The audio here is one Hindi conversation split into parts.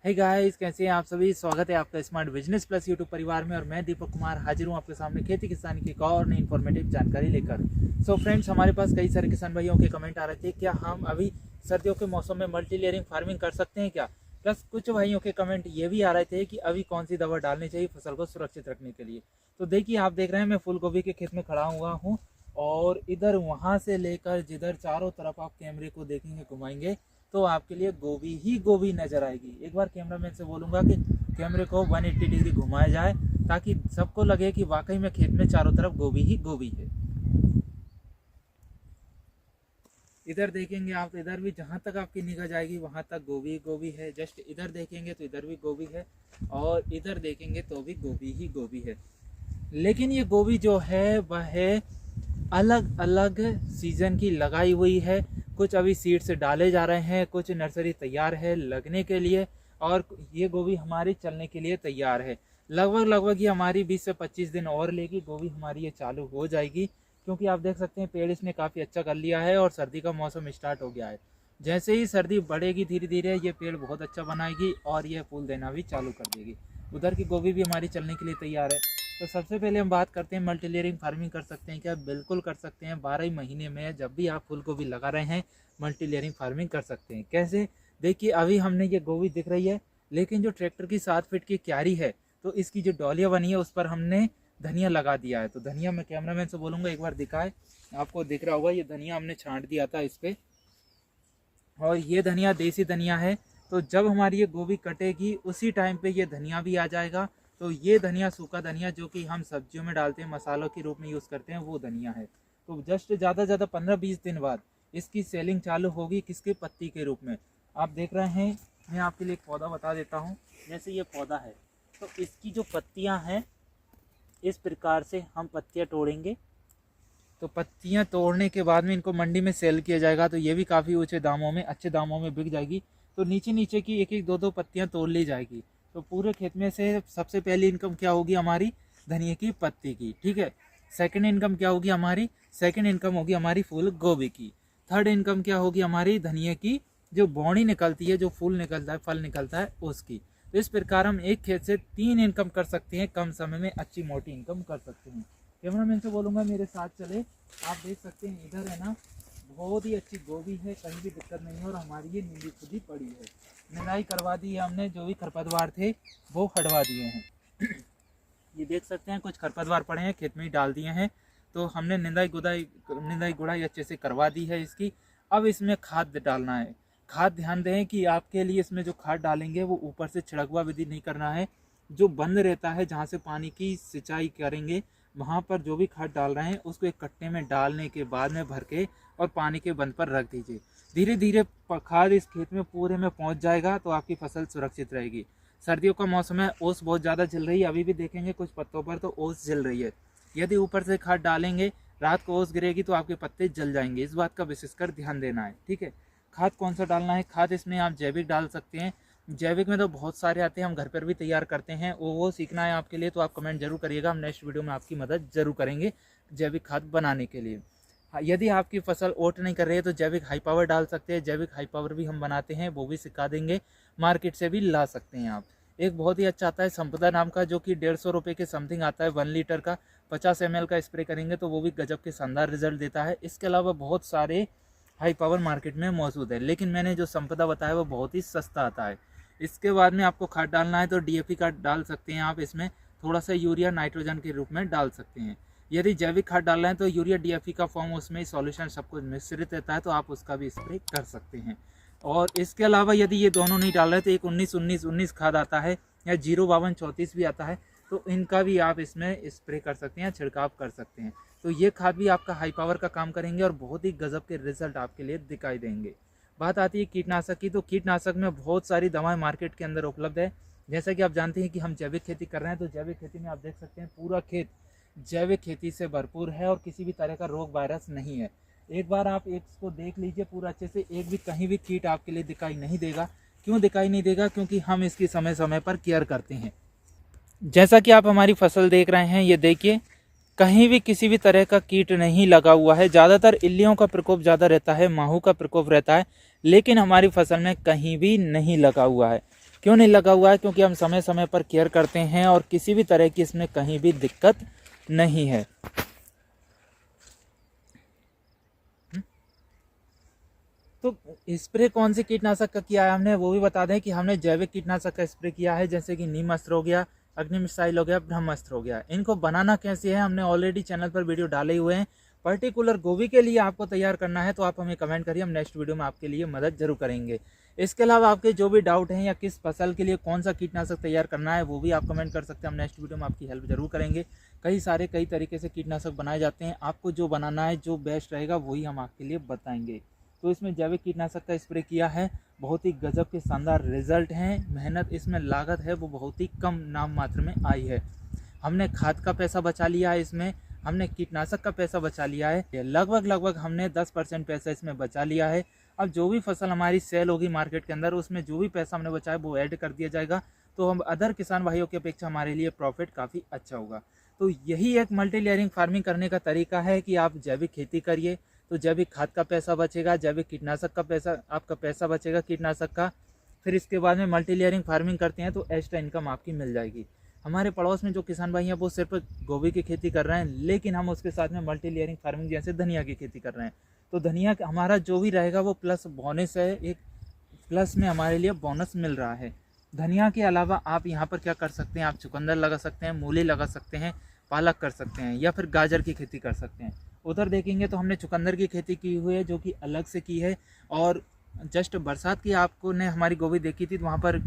हे गाइस, कैसे हैं आप सभी। स्वागत है आपका स्मार्ट बिजनेस प्लस यूट्यूब परिवार में और मैं दीपक कुमार हाजिर हूं आपके सामने खेती किसानी की एक और नई इन्फॉर्मेटिव जानकारी लेकर। सो फ्रेंड्स, हमारे पास कई सारे किसान भाइयों के कमेंट आ रहे थे, क्या हम अभी सर्दियों के मौसम में मल्टी लेयरिंग फार्मिंग कर सकते हैं क्या। प्लस कुछ भाइयों के कमेंट ये भी आ रहे थे कि अभी कौन सी दवा डालनी चाहिए फसल को सुरक्षित रखने के लिए। तो देखिए, आप देख रहे हैं मैं फूल गोभी के खेत में खड़ा हुआ हूँ और इधर वहाँ से लेकर जिधर चारों तरफ आप कैमरे को देखेंगे घुमाएंगे तो आपके लिए गोभी ही गोभी नजर आएगी। एक बार कैमरामैन से बोलूँगा कि कैमरे को 180 डिग्री घुमाया जाए ताकि सबको लगे कि वाकई में खेत में चारों तरफ गोभी ही गोभी है। इधर देखेंगे आप तो इधर भी जहाँ तक आपकी निगाह जाएगी वहाँ तक गोभी ही गोभी है। जस्ट इधर देखेंगे तो इधर भी गोभी है और इधर देखेंगे तो भी गोभी ही गोभी है। लेकिन ये गोभी जो है वह अलग अलग सीजन की लगाई हुई है। कुछ अभी सीड से डाले जा रहे हैं, कुछ नर्सरी तैयार है लगने के लिए और ये गोभी हमारी चलने के लिए तैयार है। लगभग ये हमारी 20 से 25 दिन और लेगी, गोभी हमारी ये चालू हो जाएगी। क्योंकि आप देख सकते हैं पेड़ इसने काफ़ी अच्छा कर लिया है और सर्दी का मौसम स्टार्ट हो गया है। जैसे ही सर्दी बढ़ेगी धीरे धीरे ये पेड़ बहुत अच्छा बनाएगी और ये फूल देना भी चालू कर देगी। उधर की गोभी भी हमारी चलने के लिए तैयार है। तो सबसे पहले हम बात करते हैं मल्टी लेयरिंग फार्मिंग कर सकते हैं क्या। बिल्कुल कर सकते हैं। 12 महीने में जब भी आप फूल गोभी लगा रहे हैं मल्टी लेयरिंग फार्मिंग कर सकते हैं। कैसे, देखिए अभी हमने ये गोभी दिख रही है लेकिन जो ट्रैक्टर की 7 फीट की क्यारी है तो इसकी जो डॉलियाँ बनी है उस पर हमने धनिया लगा दिया है। तो धनिया मैं कैमरामैन से बोलूँगा एक बार दिखाए, आपको दिख रहा होगा ये धनिया हमने छांट दिया था इस पर और ये धनिया देसी धनिया है। तो जब हमारी ये गोभी कटेगी उसी टाइम पे ये धनिया भी आ जाएगा। तो ये धनिया सूखा धनिया जो कि हम सब्जियों में डालते हैं, मसालों के रूप में यूज़ करते हैं, वो धनिया है। तो जस्ट ज़्यादा ज़्यादा 15-20 दिन बाद इसकी सेलिंग चालू होगी किसके पत्ती के रूप में। आप देख रहे हैं, मैं आपके लिए एक पौधा बता देता हूँ। जैसे ये पौधा है तो इसकी जो पत्तियाँ हैं इस प्रकार से हम पत्तियाँ तोड़ेंगे। तो पत्तियाँ तोड़ने के बाद में इनको मंडी में सेल किया जाएगा तो ये भी काफ़ी ऊँचे दामों में अच्छे दामों में बिक जाएगी। तो नीचे नीचे की एक एक दो दो पत्तियाँ तोड़ ली जाएगी। तो पूरे खेत में से सबसे पहली इनकम क्या होगी हमारी धनिया की पत्ती की, ठीक है। सेकंड इनकम क्या होगी हमारी, सेकंड इनकम होगी हमारी फूल गोभी की। थर्ड इनकम क्या होगी हमारी धनिया की जो बौनी निकलती है, जो फूल निकलता है, फल निकलता है उसकी। तो इस प्रकार हम एक खेत से 3 इनकम कर सकते हैं, कम समय में अच्छी मोटी इनकम कर सकते हैं। कैमरामैन से बोलूँगा मेरे साथ चले। आप देख सकते हैं इधर है ना बहुत ही अच्छी गोभी है, कहीं भी दिक्कत नहीं है और हमारी ये नीली खुद ही पड़ी है। निराई करवा दी है हमने, जो भी खरपतवार थे वो हटवा दिए हैं। ये देख सकते हैं कुछ खरपतवार पड़े हैं खेत में ही डाल दिए हैं। तो हमने निंदाई गुड़ाई अच्छे से करवा दी है इसकी। अब इसमें खाद डालना है। खाद ध्यान दें कि आपके लिए इसमें जो खाद डालेंगे वो ऊपर से छिड़कवा विधि नहीं करना है। जो बंद रहता है जहाँ से पानी की सिंचाई करेंगे वहाँ पर जो भी खाद डाल रहे हैं उसको एक कट्टे में डालने के बाद में भर के और पानी के बंद पर रख दीजिए। धीरे धीरे खाद इस खेत में पूरे में पहुँच जाएगा तो आपकी फसल सुरक्षित रहेगी। सर्दियों का मौसम है, ओस बहुत ज़्यादा जल रही है, अभी भी देखेंगे कुछ पत्तों पर तो ओस जल रही है। यदि ऊपर से खाद डालेंगे रात को ओस गिरेगी तो आपके पत्ते जल जाएंगे। इस बात का विशेषकर ध्यान देना है, ठीक है। खाद कौन सा डालना है, खाद इसमें आप जैविक डाल सकते हैं। जैविक में तो बहुत सारे आते हैं, हम घर पर भी तैयार करते हैं। वो सीखना है आपके लिए तो आप कमेंट जरूर करिएगा, हम नेक्स्ट वीडियो में आपकी मदद जरूर करेंगे जैविक खाद बनाने के लिए। यदि आपकी फसल ओट नहीं कर रही है तो जैविक हाई पावर डाल सकते हैं। जैविक हाई पावर भी हम बनाते हैं, वो भी सिखा देंगे, मार्केट से भी ला सकते हैं आप। एक बहुत ही अच्छा आता है संपदा नाम का जो कि 150 रुपये के समथिंग आता है 1 लीटर का। 50 ml का स्प्रे करेंगे तो वो भी गजब के शानदार रिजल्ट देता है। इसके अलावा बहुत सारे हाई पावर मार्केट में मौजूद है, लेकिन मैंने जो संपदा बताया वो बहुत ही सस्ता आता है। इसके बाद में आपको खाद डालना है तो DAP का डाल सकते हैं आप। इसमें थोड़ा सा यूरिया नाइट्रोजन के रूप में डाल सकते हैं। यदि जैविक खाद डालना है तो यूरिया DAP का फॉर्म उसमें सॉल्यूशन सब कुछ मिश्रित रहता है तो आप उसका भी स्प्रे कर सकते हैं। और इसके अलावा यदि ये दोनों नहीं डाल रहे तो एक 19-19-19 खाद आता है या 052-34 भी आता है, तो इनका भी आप इसमें स्प्रे कर सकते हैं, छिड़काव कर सकते हैं। तो ये खाद भी आपका हाई पावर का काम करेंगे और बहुत ही गजब के रिजल्ट आपके लिए दिखाई देंगे। बात आती है कीटनाशक की, तो कीटनाशक में बहुत सारी दवाएं मार्केट के अंदर उपलब्ध है। जैसा कि आप जानते हैं कि हम जैविक खेती कर रहे हैं तो जैविक खेती में आप देख सकते हैं पूरा खेत जैविक खेती से भरपूर है और किसी भी तरह का रोग वायरस नहीं है। एक बार आप इसको देख लीजिए पूरा अच्छे से, एक भी कहीं भी कीट आपके लिए दिखाई नहीं देगा। क्यों दिखाई नहीं देगा, क्योंकि हम इसकी समय समय पर केयर करते हैं। जैसा कि आप हमारी फसल देख रहे हैं, ये देखिए कहीं भी किसी भी तरह का कीट नहीं लगा हुआ है। ज़्यादातर इल्लियों का प्रकोप ज़्यादा रहता है, माहू का प्रकोप रहता है, लेकिन हमारी फसल में कहीं भी नहीं लगा हुआ है। क्यों नहीं लगा हुआ है? क्योंकि हम समय समय पर केयर करते हैं और किसी भी तरह की इसमें कहीं भी दिक्कत नहीं है। तो स्प्रे कौन से कीटनाशक का किया है हमने, वो भी बता दें कि हमने जैविक कीटनाशक का स्प्रे किया है, जैसे कि नीम अस्त्र हो गया, अग्नि मिसाइल हो गया, ब्रह्मास्त्र हो गया। इनको बनाना कैसे है हमने ऑलरेडी चैनल पर वीडियो डाले हुए हैं। पर्टिकुलर गोभी के लिए आपको तैयार करना है तो आप हमें कमेंट करिए, हम नेक्स्ट वीडियो में आपके लिए मदद जरूर करेंगे। इसके अलावा आपके जो भी डाउट हैं या किस फसल के लिए कौन सा कीटनाशक तैयार करना है वो भी आप कमेंट कर सकते हैं, हम नेक्स्ट वीडियो में आपकी हेल्प जरूर करेंगे। कई तरीके से कीटनाशक बनाए जाते हैं, आपको जो बनाना है जो बेस्ट रहेगा वही हम आपके लिए बताएंगे। तो इसमें जैविक कीटनाशक का स्प्रे किया है, बहुत ही गजब के शानदार रिजल्ट हैं। मेहनत इसमें लागत है वो बहुत ही कम नाम मात्र में आई है। हमने खाद का पैसा बचा लिया है, इसमें हमने कीटनाशक का पैसा बचा लिया है, लगभग हमने 10% पैसा इसमें बचा लिया है। अब जो भी फसल हमारी सेल होगी मार्केट के अंदर, उसमें जो भी पैसा हमने बचाया वो ऐड कर दिया जाएगा, तो हम अदर किसान भाइयों की अपेक्षा हमारे लिए प्रॉफिट काफ़ी अच्छा होगा। तो यही एक मल्टी लेयरिंग फार्मिंग करने का तरीका है कि आप जैविक खेती करिए तो जैविक खाद का पैसा बचेगा, जैविक कीटनाशक का पैसा, आपका पैसा बचेगा कीटनाशक का। फिर इसके बाद में मल्टी लेयरिंग फार्मिंग करते हैं तो एक्स्ट्रा इनकम आपकी मिल जाएगी। हमारे पड़ोस में जो किसान भाई हैं वो सिर्फ गोभी की खेती कर रहे हैं, लेकिन हम उसके साथ में मल्टी लेयरिंग फार्मिंग जैसे धनिया की खेती कर रहे हैं। तो धनिया हमारा जो भी रहेगा वो प्लस बोनस है, एक प्लस में हमारे लिए बोनस मिल रहा है। धनिया के अलावा आप यहाँ पर क्या कर सकते हैं, आप चुकंदर लगा सकते हैं, मूली लगा सकते हैं, पालक कर सकते हैं, या फिर गाजर की खेती कर सकते हैं। उधर देखेंगे तो हमने चुकंदर की खेती की हुई है जो कि अलग से की है, और जस्ट बरसात की आपको ने हमारी गोभी देखी थी तो वहाँ पर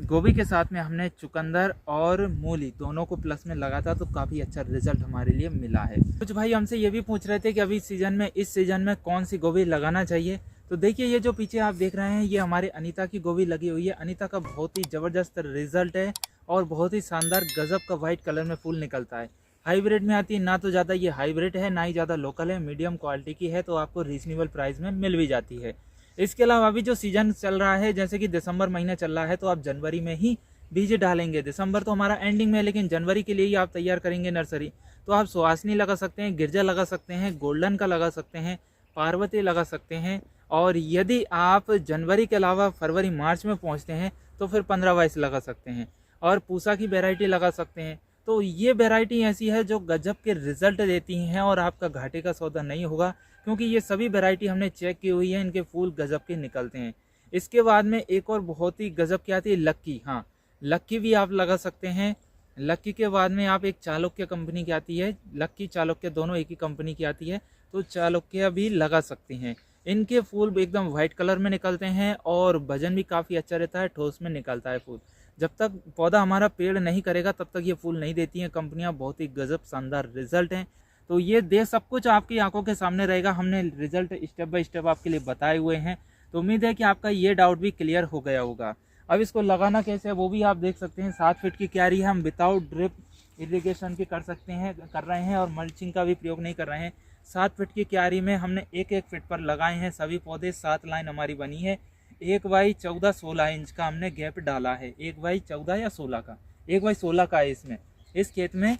गोभी के साथ में हमने चुकंदर और मूली दोनों को प्लस में लगा था, तो काफ़ी अच्छा रिजल्ट हमारे लिए मिला है। कुछ भाई हमसे ये भी पूछ रहे थे कि अभी इस सीज़न में कौन सी गोभी लगाना चाहिए। तो देखिए ये जो पीछे आप देख रहे हैं ये हमारे अनीता की गोभी लगी हुई है। अनीता का बहुत ही ज़बरदस्त रिजल्ट है और बहुत ही शानदार गजब का वाइट कलर में फूल निकलता है। हाइब्रिड में आती है, ना तो ज़्यादा ये हाइब्रिड है ना ही ज़्यादा लोकल है, मीडियम क्वालिटी की है, तो आपको रीजनेबल प्राइस में मिल भी जाती है। इसके अलावा अभी जो सीज़न चल रहा है, जैसे कि दिसंबर महीना चल रहा है, तो आप जनवरी में ही बीज डालेंगे। दिसंबर तो हमारा एंडिंग में है, लेकिन जनवरी के लिए ही आप तैयार करेंगे नर्सरी, तो आप सुहासनी लगा सकते हैं, गिरजा लगा सकते हैं, गोल्डन का लगा सकते हैं, पार्वती लगा सकते हैं। और यदि आप जनवरी के अलावा फरवरी मार्च में पहुँचते हैं तो फिर 15-22 लगा सकते हैं, और पूसा की वेराइटी लगा सकते हैं। तो ये वेराइटी ऐसी है जो गजब के रिजल्ट देती हैं और आपका घाटे का सौदा नहीं होगा, क्योंकि ये सभी वेराइटी हमने चेक की हुई है, इनके फूल गजब के निकलते हैं। इसके बाद में एक और बहुत ही गजब की आती है लक्की। हाँ, लक्की भी आप लगा सकते हैं। लक्की के बाद में आप एक चालुक्य कंपनी की आती है, लक्की चालुक्य दोनों एक ही कंपनी की आती है, तो चालुक्य भी लगा सकते हैं। इनके फूल एकदम वाइट कलर में निकलते हैं और वजन भी काफ़ी अच्छा रहता है, ठोस में निकलता है फूल। जब तक पौधा हमारा पेड़ नहीं करेगा तब तक ये फूल नहीं देती हैं कंपनियां। बहुत ही गजब शानदार रिजल्ट हैं। तो ये दे सब कुछ आपकी आंखों के सामने रहेगा, हमने रिजल्ट स्टेप बाय स्टेप आपके लिए बताए हुए हैं। तो उम्मीद है कि आपका ये डाउट भी क्लियर हो गया होगा। अब इसको लगाना कैसे है वो भी आप देख सकते हैं। 7 फीट की क्यारी है, हम विदाउट ड्रिप इरिगेशन की कर रहे हैं और मल्चिंग का भी प्रयोग नहीं कर रहे हैं। 7 फीट की क्यारी में हमने 1-1 फीट पर लगाए हैं सभी पौधे। 7 लाइन हमारी बनी है, 1x14-16 इंच का हमने गैप डाला है। 1x14 या 16 का, 1x16 का है इसमें। इस खेत में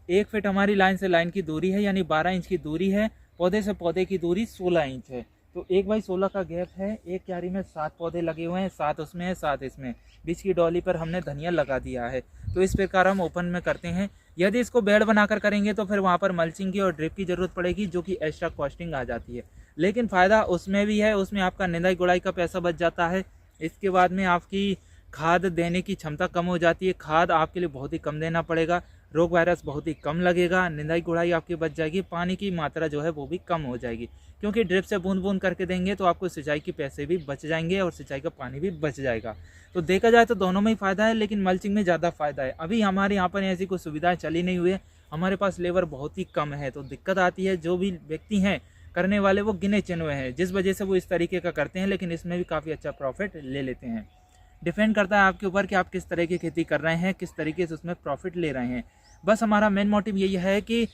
1 फीट हमारी लाइन से लाइन की दूरी है, यानी 12 इंच की दूरी है। पौधे से पौधे की दूरी 16 इंच है, तो 1x16 का गैप है। एक क्यारी में 7 पौधे लगे हुए हैं, 7 उसमें है 7 इसमें। बीच की डॉली पर हमने धनिया लगा दिया है। तो इस प्रकार हम ओपन में करते हैं। यदि इसको बेड बनाकर करेंगे तो फिर वहाँ पर मल्चिंग की और ड्रिप की ज़रूरत पड़ेगी, जो कि एक्स्ट्रा कॉस्टिंग आ जाती है। लेकिन फ़ायदा उसमें भी है, उसमें आपका निंदाई गुड़ाई का पैसा बच जाता है। इसके बाद में आपकी खाद देने की क्षमता कम हो जाती है, खाद आपके लिए बहुत ही कम देना पड़ेगा, रोग वायरस बहुत ही कम लगेगा, निंदाई गुड़ाई आपकी बच जाएगी, पानी की मात्रा जो है वो भी कम हो जाएगी, क्योंकि ड्रिप से बूंद बूंद करके देंगे तो आपको सिंचाई के पैसे भी बच जाएंगे और सिंचाई का पानी भी बच जाएगा। तो देखा जाए तो दोनों में ही फ़ायदा है, लेकिन मल्चिंग में ज़्यादा फ़ायदा है। अभी हमारे यहाँ पर ऐसी कोई सुविधाएँ चली नहीं हुई है, हमारे पास लेबर बहुत ही कम है, तो दिक्कत आती है। जो भी व्यक्ति हैं करने वाले वो गिने चुने हैं, जिस वजह से वो इस तरीके का करते हैं, लेकिन इसमें भी काफ़ी अच्छा प्रॉफिट ले लेते हैं। डिपेंड करता है आपके ऊपर कि आप किस तरह की खेती कर रहे हैं, किस तरीके से उसमें प्रॉफिट ले रहे हैं। बस हमारा मेन मोटिव यही है कि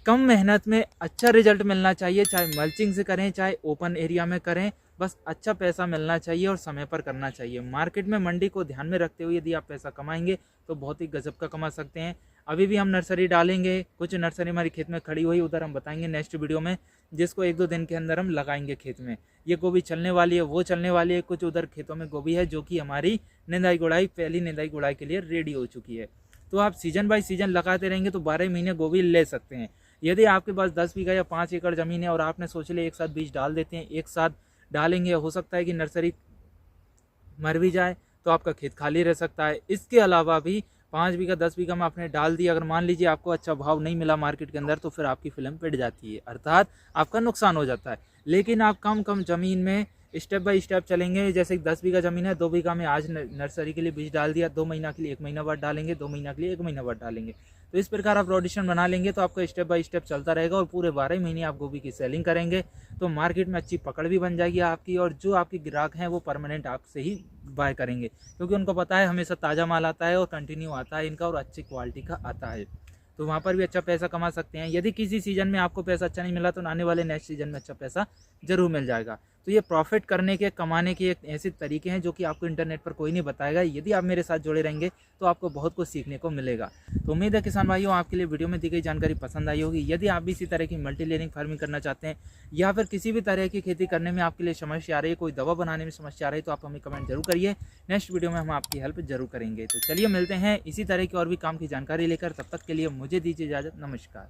कम मेहनत में अच्छा रिजल्ट मिलना चाहिए, चाहे मल्चिंग से करें चाहे ओपन एरिया में करें, बस अच्छा पैसा मिलना चाहिए और समय पर करना चाहिए। मार्केट में मंडी को ध्यान में रखते हुए यदि आप पैसा कमाएंगे तो बहुत ही गजब का कमा सकते हैं। अभी भी हम नर्सरी डालेंगे, कुछ नर्सरी हमारी खेत में खड़ी हुई, उधर हम बताएंगे नेक्स्ट वीडियो में। जिसको 1-2 दिन के अंदर हम लगाएंगे खेत में। ये गोभी चलने वाली है, वो चलने वाली है। कुछ उधर खेतों में गोभी है जो कि हमारी निंदाई गुड़ाई, पहली निंदाई गुड़ाई के लिए रेडी हो चुकी है। तो आप सीजन बाय सीजन लगाते रहेंगे तो 12 महीने गोभी ले सकते हैं। यदि आपके पास 10 बीघा या 5 एकड़ ज़मीन है और आपने सोच लिया एक साथ बीज डाल देते हैं, एक साथ डालेंगे, हो सकता है कि नर्सरी मर भी जाए तो आपका खेत खाली रह सकता है। इसके अलावा भी 5 बीघा 10 बीघा में आपने डाल दिया, अगर मान लीजिए आपको अच्छा भाव नहीं मिला मार्केट के अंदर, तो फिर आपकी फिल्म पिट जाती है, अर्थात आपका नुकसान हो जाता है। लेकिन आप कम ज़मीन में स्टेप बाय स्टेप चलेंगे। जैसे 10 बीघा ज़मीन है, 2 बीघा में आज नर्सरी के लिए बीज डाल दिया, 2 महीना के लिए 1 महीना बाद डालेंगे, 2 महीना के लिए 1 महीना बाद डालेंगे। तो इस प्रकार आप रोटेशन बना लेंगे तो आपका स्टेप बाय स्टेप चलता रहेगा और पूरे 12 महीने आप गोभी की सेलिंग करेंगे तो मार्केट में अच्छी पकड़ भी बन जाएगी आपकी, और जो आपके ग्राहक हैं वो परमानेंट आपसे ही बाय करेंगे, क्योंकि उनको पता है हमेशा ताज़ा माल आता है और कंटिन्यू आता है इनका और अच्छी क्वालिटी का आता है। तो वहाँ पर भी अच्छा पैसा कमा सकते हैं। यदि किसी सीज़न में आपको पैसा अच्छा नहीं मिला तो आने वाले नेक्स्ट सीज़न में अच्छा पैसा जरूर मिल जाएगा। तो ये प्रॉफिट करने के, कमाने के एक ऐसे तरीके हैं जो कि आपको इंटरनेट पर कोई नहीं बताएगा। यदि आप मेरे साथ जुड़े रहेंगे तो आपको बहुत कुछ सीखने को मिलेगा। तो उम्मीद है किसान भाइयों आपके लिए वीडियो में दी गई जानकारी पसंद आई होगी। यदि आप भी इसी तरह की मल्टी लेयरिंग फार्मिंग करना चाहते हैं या फिर किसी भी तरह की खेती करने में आपके लिए समस्या आ रही है, कोई दवा बनाने में समस्या आ रही है, तो आप हमें कमेंट जरूर करिए। नेक्स्ट वीडियो में हम आपकी हेल्प जरूर करेंगे। तो चलिए मिलते हैं इसी तरह की और भी काम की जानकारी लेकर। तब तक के लिए मुझे दीजिए इजाज़त। नमस्कार।